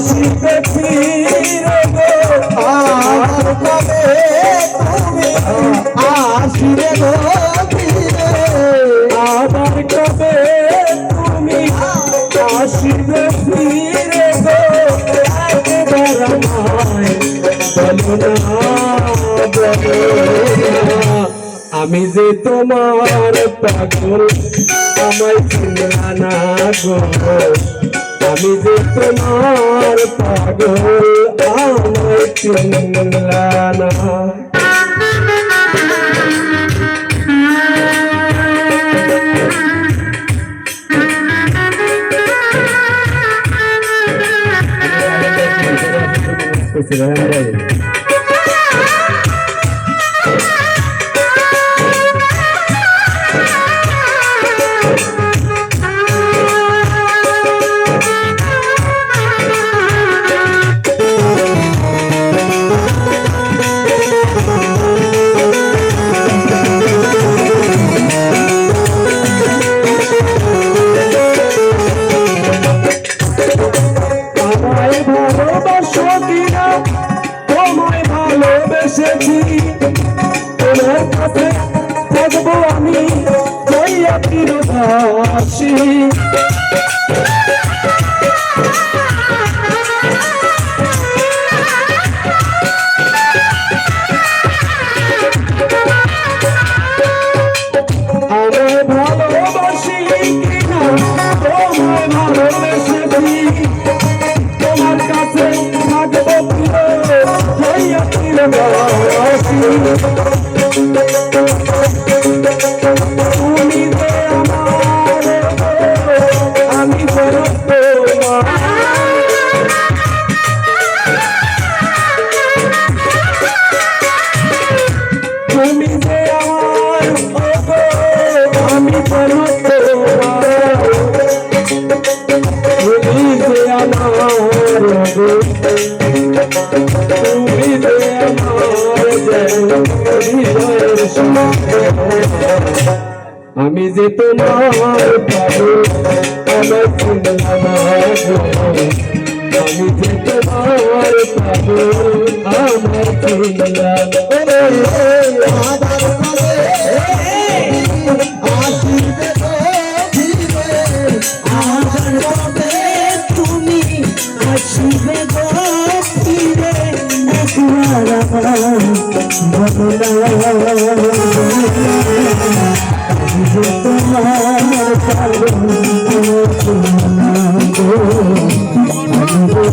আসিবে ফিরে গো আবার কবে তুমি আসিবে গো ফিরে আবার কবে তুমি আসিবে ফিরে গো একবার আমায় বলো না বলো না আমি যে তোমার পাগল আমায় চিনলা না গো আমি যে তোমার পাগল আমায় চিনলা না এসেছি তোমার কাছে থাকবো আমি কইয়া চিরদাসী আমায় ভালোবাসি কিনা তোমায় ভালোবেসেছি তোমার কাছে থাকবো কইয়া চিরদাসী তুমি যে আমার আমি বড় তোমার তুমি যে আমার আমি বড় তোমার তুমি যে আমার তুমি যে আমি যে তোমার পাবো আমার আমি যে তোমার পাবো আমার তুমি আসিবে গো ফিরে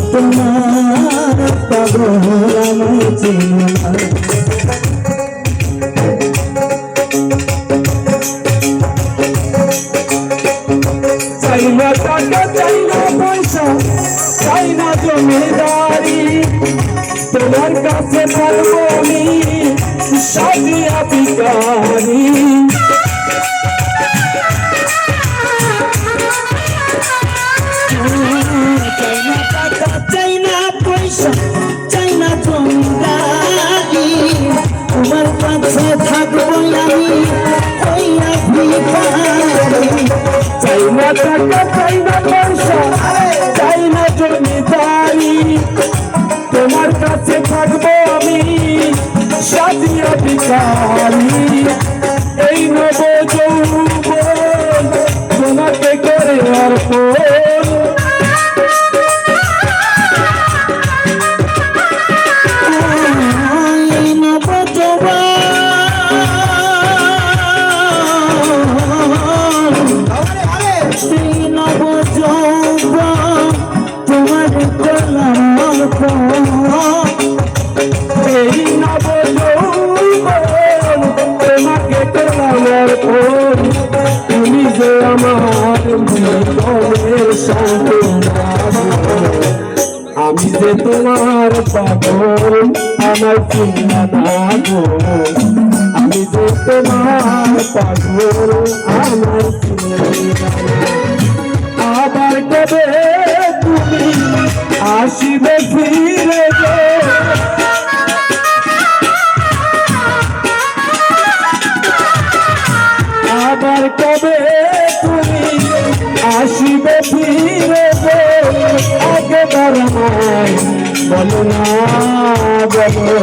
তোমার পাগল আমি চিনি না চাই না টাকা চাই না পয়সা চাই না জমিদারি তোমার কাছে থাকবো আমি সাজিয়া ভিখারি চাই না টাকা চাই না পয়সা চাই না জমিদারি তোমার কাছে থাকবো আমি হইয়া ভিখারি চাই না টাকা চাই না পয়সা চাই না জমিদারি তোমার কাছে থাকবো আমি সাজিয়া ভিখারি এই নব যৌবন তোমাকে করে অর্পণ এই নব যৌবন তোমাকে করলাম অর্পণ তুমি যে আমার জীবনের সান্ত্বনা আমি যে তোমার পাগল আমার চিন্তা না গো আমি যে তোমার পাগল আমার চিন্তা আবার কবে তুমি আসিবে ফিরে গো আবার কবে তুমি আসিবে ফিরে গো আমায় বলো না বলো